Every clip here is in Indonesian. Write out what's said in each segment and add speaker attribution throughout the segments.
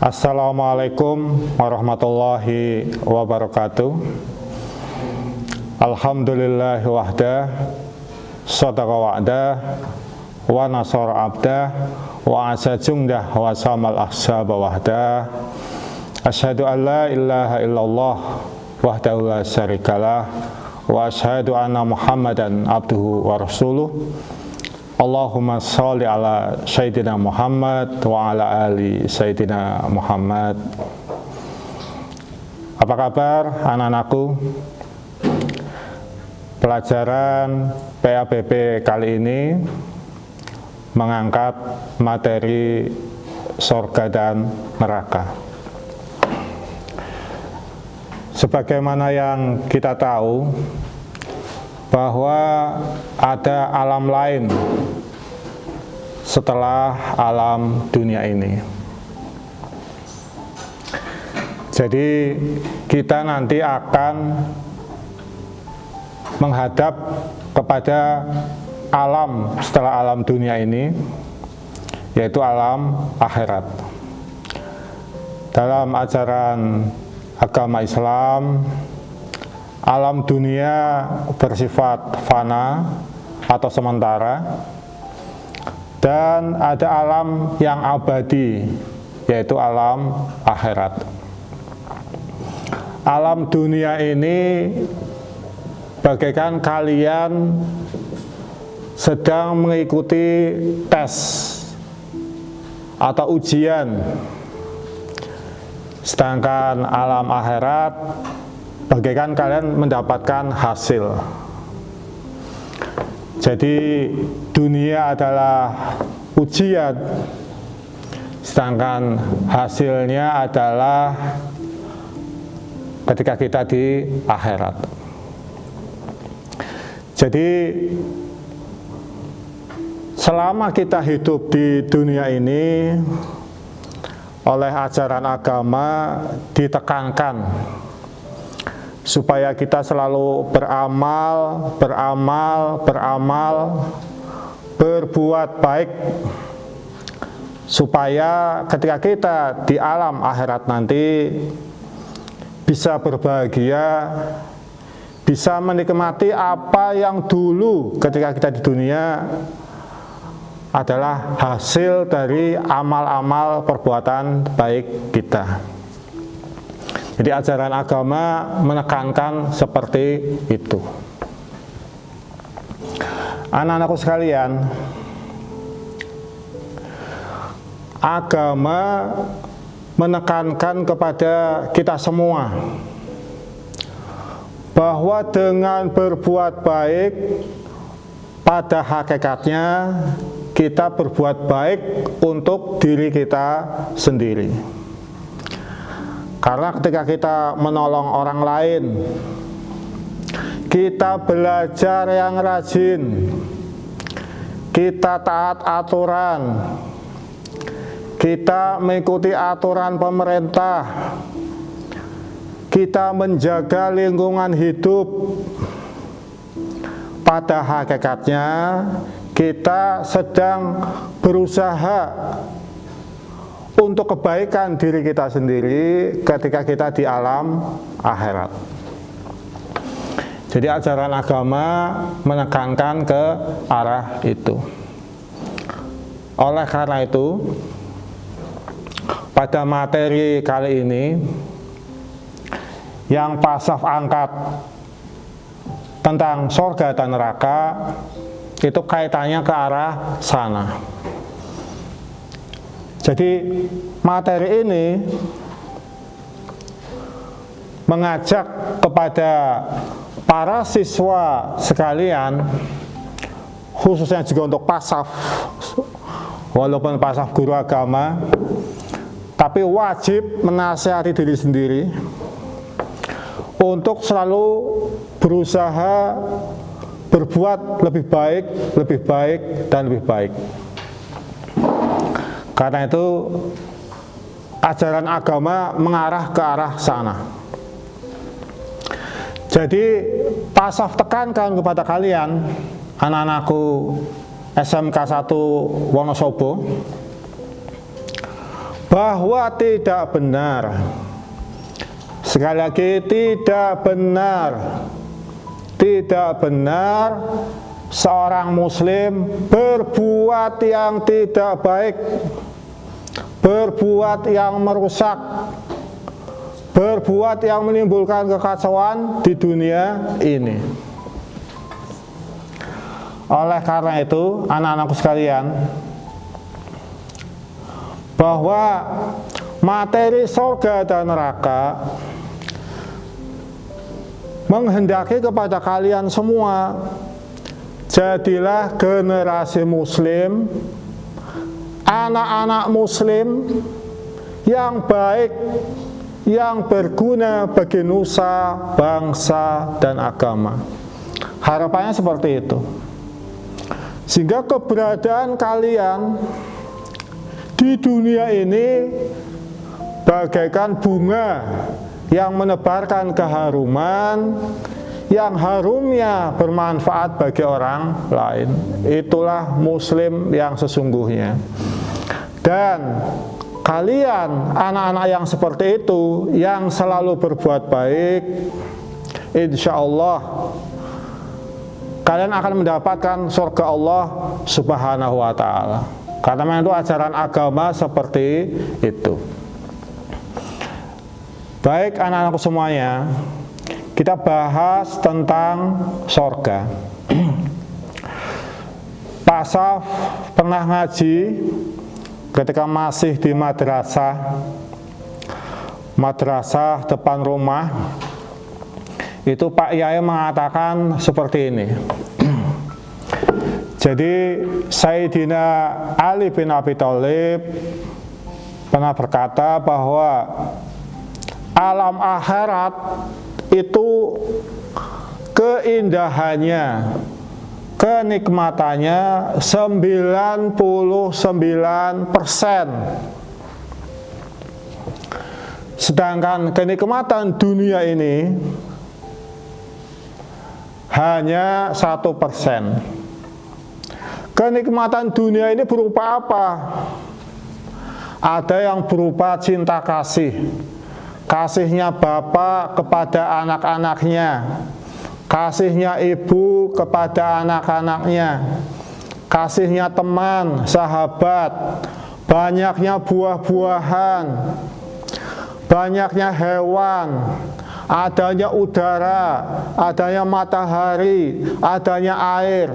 Speaker 1: Assalamualaikum warahmatullahi wabarakatuh. Alhamdulillahi wahdah, sadaqa wa'dah, wa nasara abdah, wa asa jungdah, wa samal ahsaba wahdah. Asyhadu an la ilaha illallah wahdahu la syarikalah, wa asyhadu anna Muhammadan abduhu wa rasuluh. Allahumma sholli ala Sayyidina Muhammad wa ala ali Sayyidina Muhammad. Apa kabar anak-anakku? Pelajaran PABB kali ini mengangkat materi surga dan neraka. Sebagaimana yang kita tahu bahwa ada alam lain setelah alam dunia ini. Jadi kita nanti akan menghadap kepada alam setelah alam dunia ini, yaitu alam akhirat. Dalam ajaran agama Islam, alam dunia bersifat fana atau sementara, dan ada alam yang abadi, yaitu alam akhirat. Alam dunia ini bagaikan kalian sedang mengikuti tes atau ujian, sedangkan alam akhirat bagaikan kalian mendapatkan hasil. Jadi dunia adalah ujian, sedangkan hasilnya adalah ketika kita di akhirat. Jadi selama kita hidup di dunia ini, oleh ajaran agama ditekankan supaya kita selalu beramal, berbuat baik, supaya ketika kita di alam akhirat nanti bisa berbahagia, bisa menikmati apa yang dulu ketika kita di dunia adalah hasil dari amal-amal perbuatan baik kita. Jadi ajaran agama menekankan seperti itu. Anak-anakku sekalian, agama menekankan kepada kita semua bahwa dengan berbuat baik, pada hakikatnya kita berbuat baik untuk diri kita sendiri. Karena ketika kita menolong orang lain, kita belajar yang rajin, kita taat aturan, kita mengikuti aturan pemerintah, kita menjaga lingkungan hidup, pada hakikatnya kita sedang berusaha untuk kebaikan diri kita sendiri ketika kita di alam akhirat. Jadi ajaran agama menekankan ke arah itu. Oleh karena itu, pada materi kali ini yang pasaf angkat tentang surga dan neraka, itu kaitannya ke arah sana. Jadi materi ini mengajak kepada para siswa sekalian, khususnya juga untuk pasaf, walaupun pasaf guru agama, tapi wajib menasihati diri sendiri untuk selalu berusaha berbuat lebih baik, dan lebih baik. Karena itu ajaran agama mengarah ke arah sana. Jadi pasaf tekankan kepada kalian, anak-anakku SMK 1 Wonosobo, bahwa tidak benar. Sekali lagi, tidak benar seorang muslim berbuat yang tidak baik, berbuat yang merusak, berbuat yang menimbulkan kekacauan di dunia ini. Oleh karena itu, anak-anakku sekalian, bahwa materi surga dan neraka menghendaki kepada kalian semua, jadilah generasi muslim, anak-anak muslim yang baik, yang berguna bagi nusa, bangsa, dan agama. Harapannya seperti itu. Sehingga keberadaan kalian di dunia ini bagaikan bunga yang menebarkan keharuman, yang harumnya bermanfaat bagi orang lain. Itulah muslim yang sesungguhnya. Dan kalian, anak-anak yang seperti itu, yang selalu berbuat baik, insya Allah kalian akan mendapatkan surga Allah Subhanahu wa ta'ala. Karena memang itu ajaran agama seperti itu. Baik anak-anakku semuanya, kita bahas tentang surga. Pak Saf pernah ngaji ketika masih di madrasah depan rumah. Itu Pak Yai mengatakan seperti ini. Jadi Sayyidina Ali bin Abi Thalib pernah berkata bahwa alam akhirat itu keindahannya, kenikmatannya 99%. Sedangkan kenikmatan dunia ini hanya 1%. Kenikmatan dunia ini berupa apa? Ada yang berupa cinta kasih, kasihnya bapak kepada anak-anaknya, kasihnya ibu kepada anak-anaknya, kasihnya teman, sahabat, banyaknya buah-buahan, banyaknya hewan, adanya udara, adanya matahari, adanya air.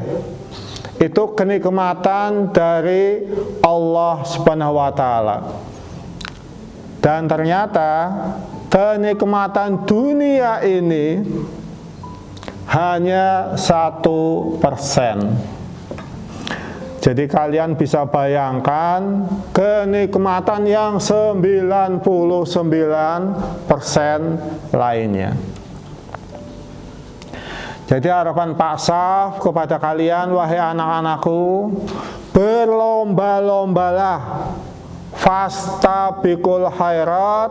Speaker 1: Itu kenikmatan dari Allah Subhanahu wa ta'ala. Dan ternyata kenikmatan dunia ini hanya 1%. Jadi kalian bisa bayangkan kenikmatan yang 99% lainnya. Jadi harapan Pak Saf kepada kalian, wahai anak-anakku, berlomba-lombalah, fastabiqul khairat,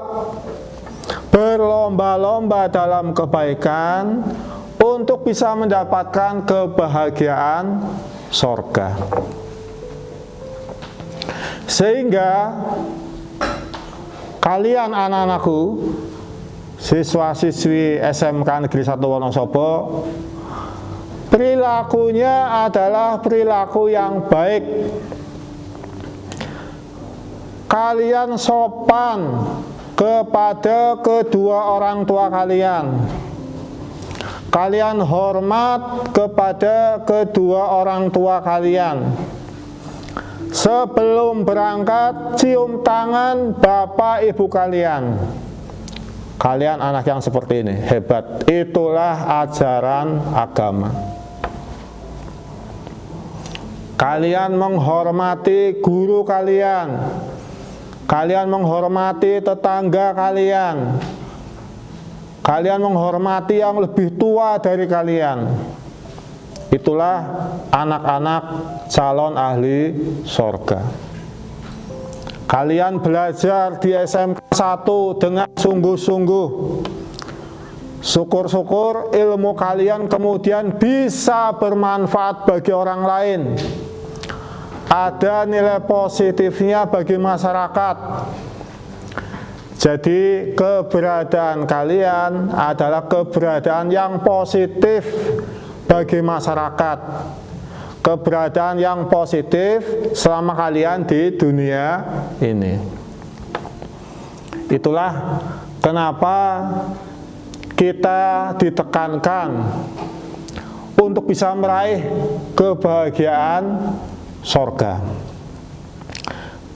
Speaker 1: berlomba-lomba dalam kebaikan untuk bisa mendapatkan kebahagiaan surga. Sehingga kalian anak-anakku, siswa-siswi SMK Negeri 1 Wonosobo, perilakunya adalah perilaku yang baik. Kalian sopan kepada kedua orang tua kalian. Kalian hormat kepada kedua orang tua kalian. Sebelum berangkat, cium tangan bapak ibu kalian. Kalian anak yang seperti ini, hebat. Itulah ajaran agama. Kalian menghormati guru kalian. Kalian menghormati tetangga kalian. Kalian menghormati yang lebih tua dari kalian. Itulah anak-anak calon ahli surga. Kalian belajar di SMK 1 dengan sungguh-sungguh. Syukur-syukur ilmu kalian kemudian bisa bermanfaat bagi orang lain. Ada nilai positifnya bagi masyarakat. Jadi keberadaan kalian adalah keberadaan yang positif bagi masyarakat, keberadaan yang positif selama kalian di dunia ini. Itulah kenapa kita ditekankan untuk bisa meraih kebahagiaan sorga.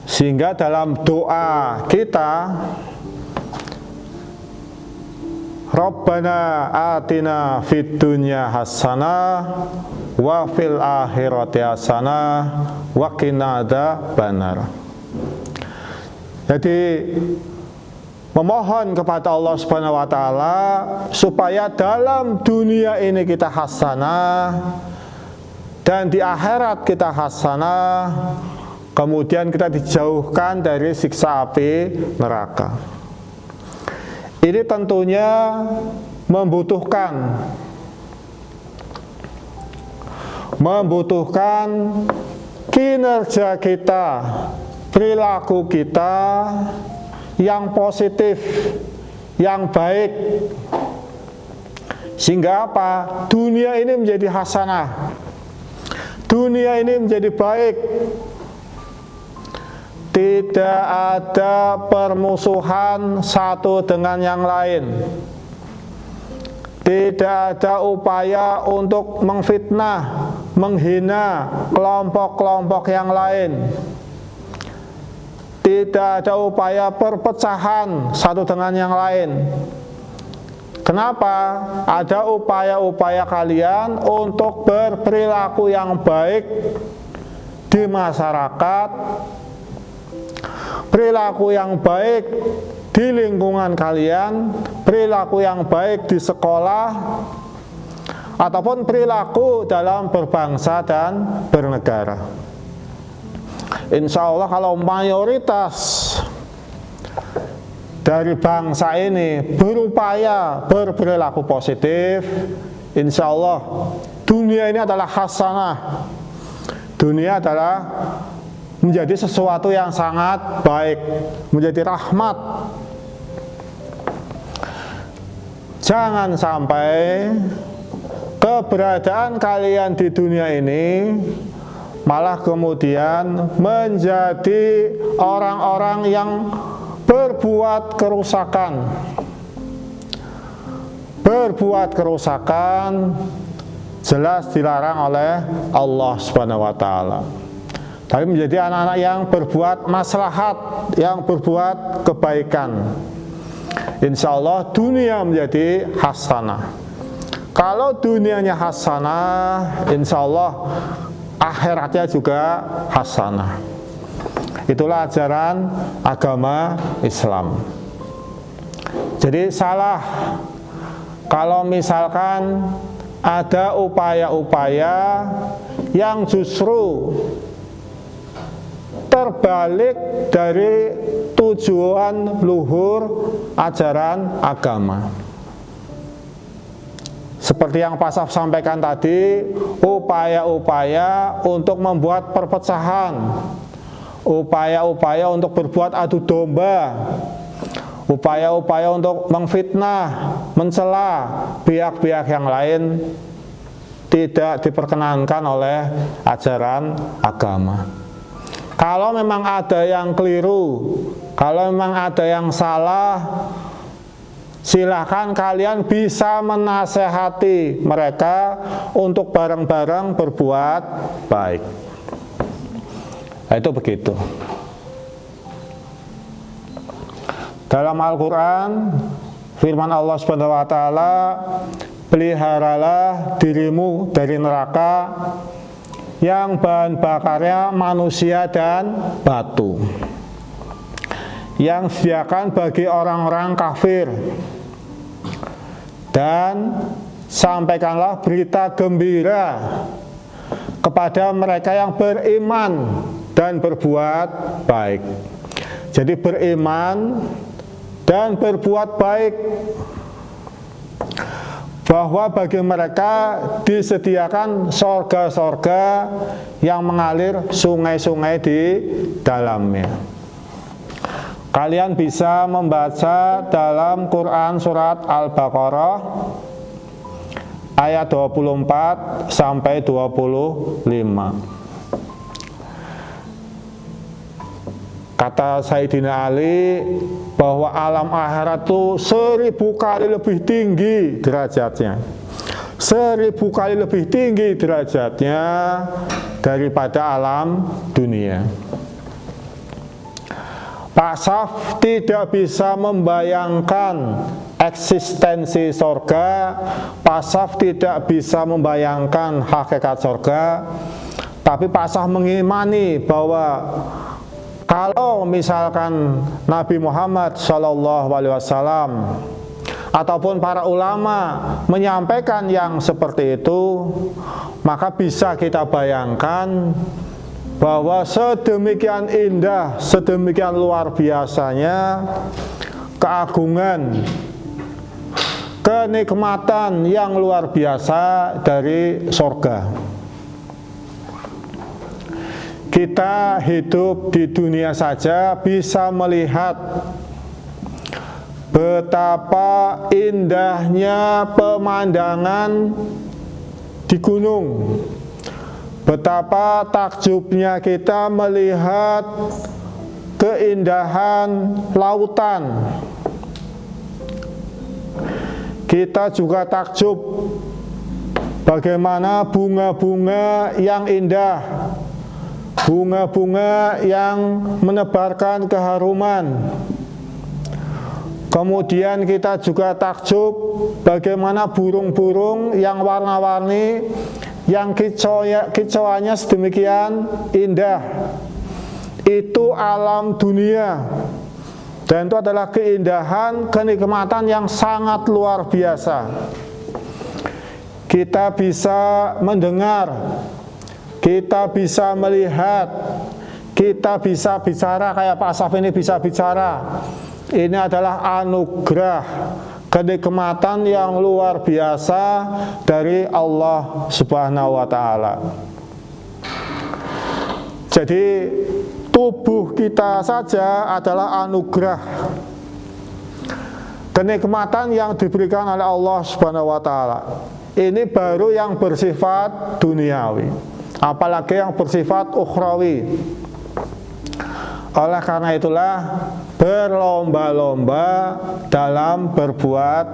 Speaker 1: Sehingga dalam doa kita, Rabbana atina fid dunya hasanah wa fil akhirati hasanah wa qina adzabannar. Jadi memohon kepada Allah Subhanahu wa taala supaya dalam dunia ini kita hasanah dan di akhirat kita hasanah, kemudian kita dijauhkan dari siksa api neraka. Ini tentunya membutuhkan kinerja kita, perilaku kita yang positif, yang baik. Sehingga apa? Dunia ini menjadi hasanah, dunia ini menjadi baik. Tidak ada permusuhan satu dengan yang lain. Tidak ada upaya untuk memfitnah, menghina kelompok-kelompok yang lain. Tidak ada upaya perpecahan satu dengan yang lain. Kenapa? Ada upaya-upaya kalian untuk berperilaku yang baik di masyarakat, perilaku yang baik di lingkungan kalian, perilaku yang baik di sekolah, ataupun perilaku dalam berbangsa dan bernegara. Insya Allah kalau mayoritas dari bangsa ini berupaya berperilaku positif, insya Allah dunia ini adalah hasanah. Dunia adalah menjadi sesuatu yang sangat baik, menjadi rahmat. Jangan sampai keberadaan kalian di dunia ini malah kemudian menjadi orang-orang yang berbuat kerusakan. Berbuat kerusakan jelas dilarang oleh Allah Subhanahu wa taala. Tapi menjadi anak-anak yang berbuat maslahat, yang berbuat kebaikan. Insya Allah dunia menjadi hasanah. Kalau dunianya hasanah, insya Allah akhiratnya juga hasanah. Itulah ajaran agama Islam. Jadi salah kalau misalkan ada upaya-upaya yang justru terbalik dari tujuan luhur ajaran agama. Seperti yang Pak Saf sampaikan tadi, upaya-upaya untuk membuat perpecahan, upaya-upaya untuk berbuat adu domba, upaya-upaya untuk memfitnah, mencela pihak-pihak yang lain tidak diperkenankan oleh ajaran agama. Kalau memang ada yang keliru, kalau memang ada yang salah, silakan kalian bisa menasehati mereka untuk bareng-bareng berbuat baik. Nah, itu begitu. Dalam Al-Quran, firman Allah Subhanahu wa taala, peliharalah dirimu dari neraka yang bahan bakarnya manusia dan batu, yang disediakan bagi orang-orang kafir, dan sampaikanlah berita gembira kepada mereka yang beriman dan berbuat baik. Jadi beriman dan berbuat baik, bahwa bagi mereka disediakan sorga-sorga yang mengalir sungai-sungai di dalamnya. Kalian bisa membaca dalam Quran surat Al-Baqarah ayat 24 sampai 25. Kata Sayyidina Ali bahwa alam akhirat itu 1000 kali lebih tinggi derajatnya, 1000 kali lebih tinggi derajatnya daripada alam dunia. Pak Saf tidak bisa membayangkan eksistensi sorga, Pak Saf tidak bisa membayangkan hakikat sorga, tapi Pak Saf mengimani bahwa kalau misalkan Nabi Muhammad SAW ataupun para ulama menyampaikan yang seperti itu, maka bisa kita bayangkan bahwa sedemikian indah, sedemikian luar biasanya keagungan, kenikmatan yang luar biasa dari surga. Kita hidup di dunia saja bisa melihat betapa indahnya pemandangan di gunung, betapa takjubnya kita melihat keindahan lautan. Kita juga takjub bagaimana bunga-bunga yang indah, bunga-bunga yang menebarkan keharuman. Kemudian kita juga takjub bagaimana burung-burung yang warna-warni, yang kicauannya sedemikian indah. Itu alam dunia, dan itu adalah keindahan, kenikmatan yang sangat luar biasa. Kita bisa mendengar, kita bisa melihat, kita bisa bicara kayak Pak Saf ini bisa bicara. Ini adalah anugerah, kenikmatan yang luar biasa dari Allah Subhanahu wa Ta'ala. Jadi tubuh kita saja adalah anugerah, kenikmatan yang diberikan oleh Allah Subhanahu wa Ta'ala. Ini baru yang bersifat duniawi, apalagi yang bersifat ukhrawi. Oleh karena itulah berlomba-lomba dalam berbuat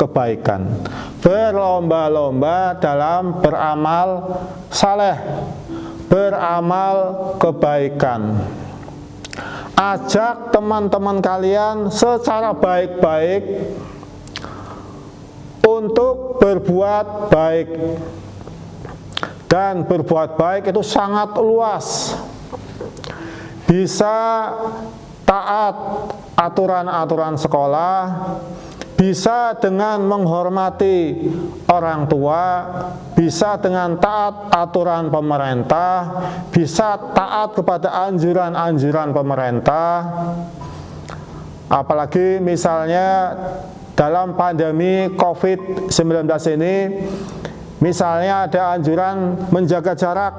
Speaker 1: kebaikan, berlomba-lomba dalam beramal saleh, beramal kebaikan. Ajak teman-teman kalian secara baik-baik untuk berbuat baik. Dan berbuat baik itu sangat luas. Bisa taat aturan-aturan sekolah, bisa dengan menghormati orang tua, bisa dengan taat aturan pemerintah, bisa taat kepada anjuran-anjuran pemerintah. Apalagi misalnya dalam pandemi COVID-19 ini, misalnya ada anjuran menjaga jarak,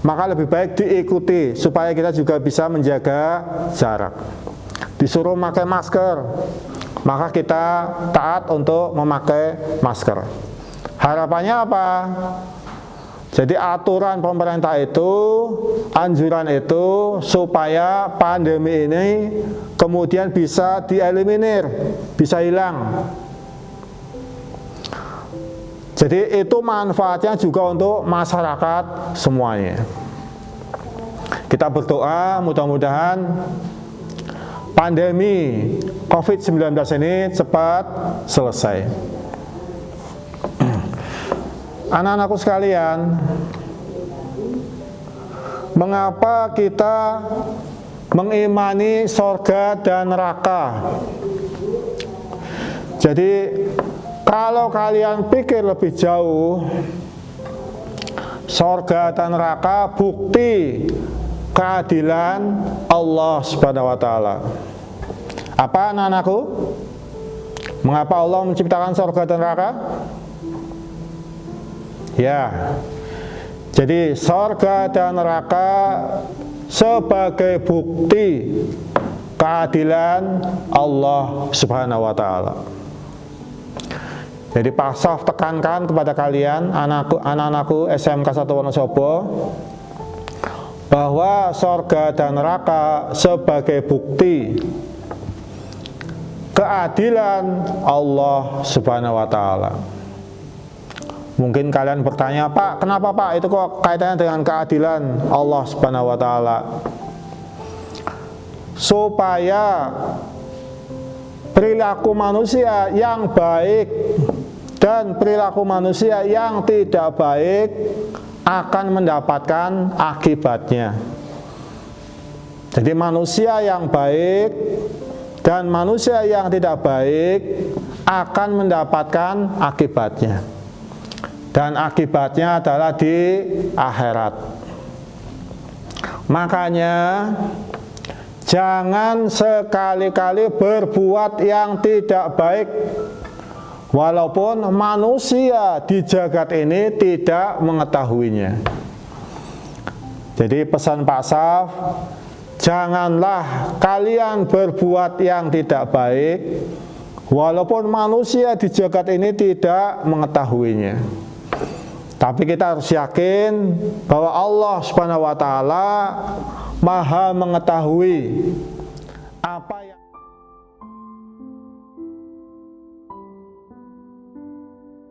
Speaker 1: maka lebih baik diikuti supaya kita juga bisa menjaga jarak. Disuruh memakai masker, maka kita taat untuk memakai masker. Harapannya apa? Jadi aturan pemerintah itu, anjuran itu, supaya pandemi ini kemudian bisa dieliminir, bisa hilang. Jadi itu manfaatnya juga untuk masyarakat semuanya. Kita berdoa mudah-mudahan pandemi COVID-19 ini cepat selesai. Anak-anakku sekalian, mengapa kita mengimani surga dan neraka? Jadi kalau kalian pikir lebih jauh, surga dan neraka bukti keadilan Allah Subhanahu wa Ta'ala. Apa anak-anakku? Mengapa Allah menciptakan surga dan neraka? Ya, jadi surga dan neraka sebagai bukti keadilan Allah Subhanahu wa taala. Jadi Pak Saf tekankan kepada kalian, anak-anakku SMK 1 Wonosobo, bahwa sorga dan neraka sebagai bukti keadilan Allah Subhanahu wa taala. Mungkin kalian bertanya, Pak, kenapa Pak itu kok kaitannya dengan keadilan Allah Subhanahu wa taala? Supaya perilaku manusia yang baik dan perilaku manusia yang tidak baik akan mendapatkan akibatnya. Jadi manusia yang baik dan manusia yang tidak baik akan mendapatkan akibatnya. Dan akibatnya adalah di akhirat. Makanya jangan sekali-kali berbuat yang tidak baik, walaupun manusia di jagat ini tidak mengetahuinya. Jadi pesan Pak Saf, janganlah kalian berbuat yang tidak baik, walaupun manusia di jagat ini tidak mengetahuinya. Tapi kita harus yakin bahwa Allah Subhanahu wa taala Maha mengetahui apa yang